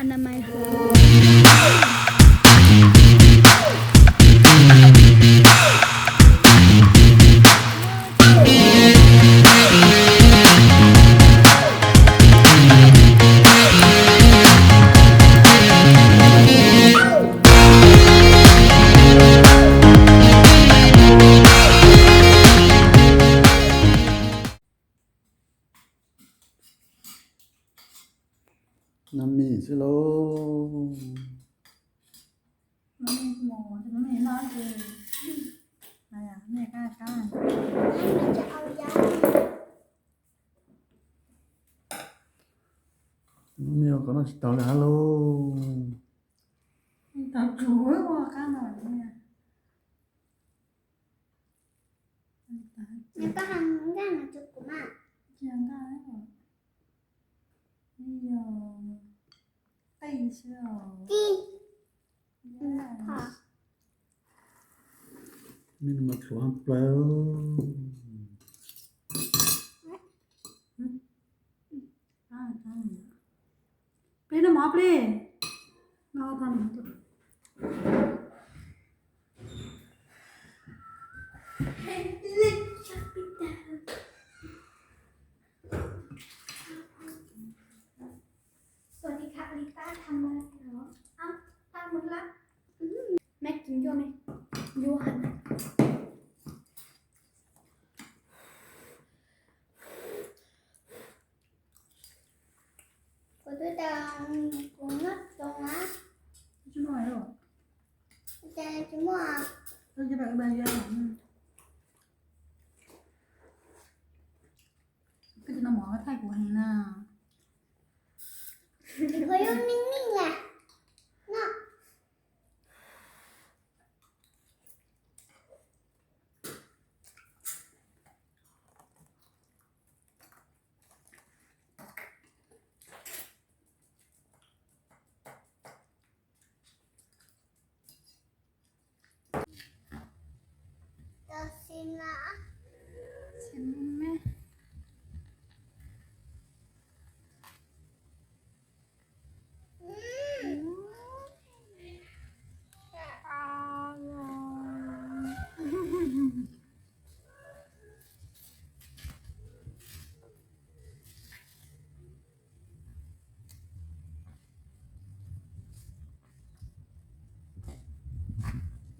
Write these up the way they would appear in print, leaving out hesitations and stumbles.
อนามัยน้ำมีสิโลมันมีหมอแต่มันไม่น้อยเลยอะไรอ่ะแม่กล้าจะเอายาน้ำมีก็ต้องต่อเลยฮัลโหลตัดจู๋ว่าก้าหน่อยเนี่ย你把它弄干了就不嘛。这样干了哎呦背笑滴，好，มีน้ำมันถั่วเปล่าไปนะหมอไปนอนทำสวัสดีค่ะลิต้าทำอะไรเหรออ้าวทำหมดละแม่กินโยไหมโยหัน我觉得我那种啊， จะหน่อยหรอ 在什么啊？ เราจะแบบใบยาก็จะนำหมอมาถ่ายกูให้หน้า我又命令了，那要行了。ใช่ไหม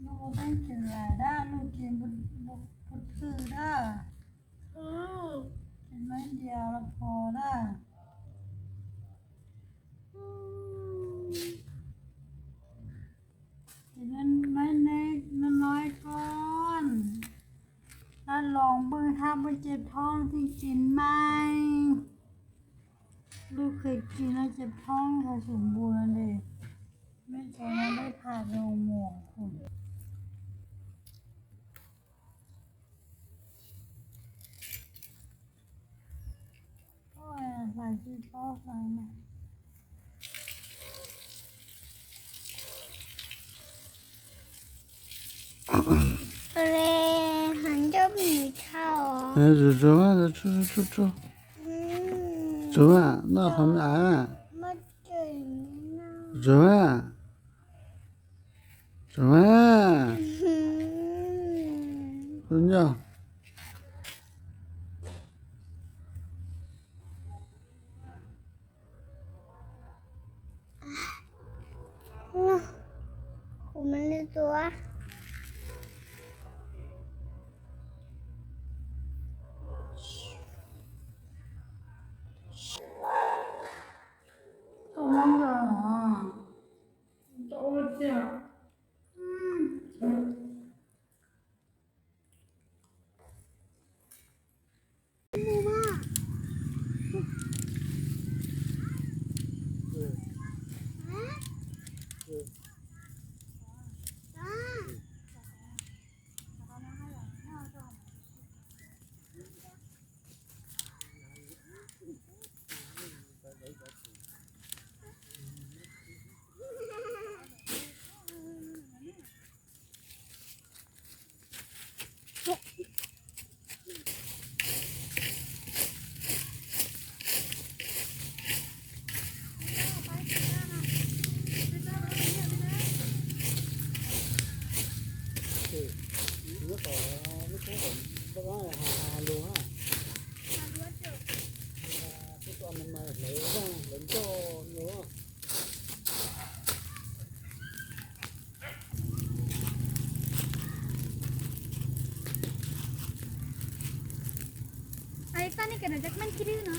ลูกได้กินอะไรได้ลูกกินบุกคือได้กินไม่เดียวแล้วพอได้กินนั้นไม่เล็กน้อยก่อนแล้วลองเบิ่งถ้ามันเจ็บท้องที่กินไหมลูกเคยกินแล้วเจ็บท้องค่ะสมบูรณ์เลยไม่ใช่ไม่ได้ผ่าลงหมวกคุณโอ้ยใส่ที่ป้อใส่มา 对，很久没跳哦。走啊，走，走啊，那旁边啊，没对呢。走啊，走啊，人家。那我们的左。都忘了，都讲， cái này chắc mấy cái đứa nữa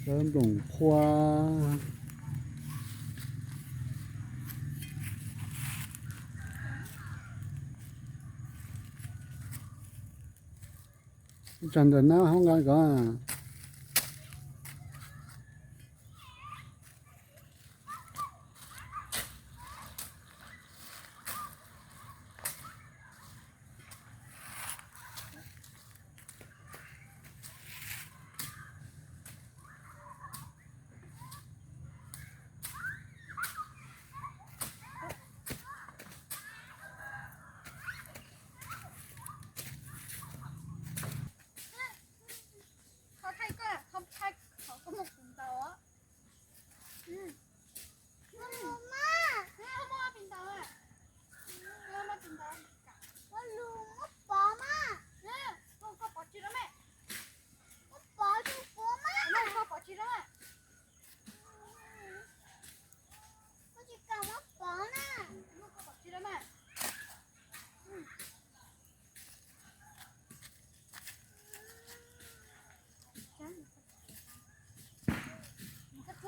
Sớm đồng khoa trần rồi nó không ngon có àเขาไทยก็เขาไทยเขาก็หมกถึงเตาอ่ะมามาปิ่นเตาอ่ะมาปิ่นเตาว่าลุงว่าป๋อมาเนี่ยลุงก็ป๋อจีแล้วแม่ว่าป๋อจูป๋อมาลุงก็ป๋อจีแล้วแม่ว่าจีกับว่าป๋อน่ะลุงก็ป๋อจีแล้วแม่ก็ถ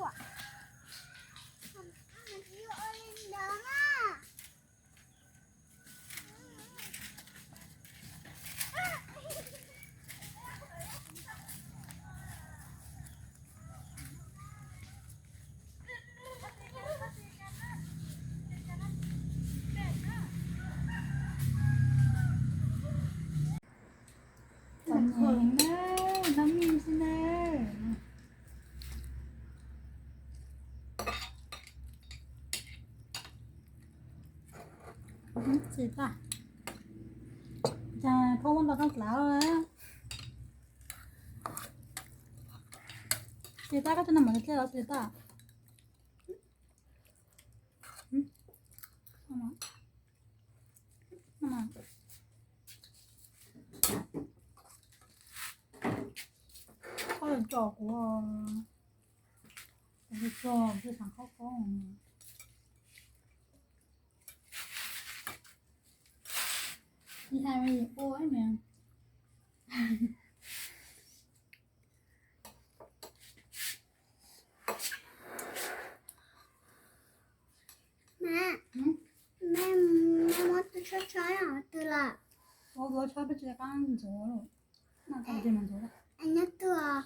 ั่วน้ำมีสินะchị ta không ăn được con lão rồi chị ta có cho nằm ở cái đó chị ta nằm nằm có được trò của cái trò cái thằng khóc con đi hai mươi ô ấy mẹ mẹ mất cho trái à từ là 너 처음에 제가 깐 줘. 나 가지 먼저. anh nhắc tôi à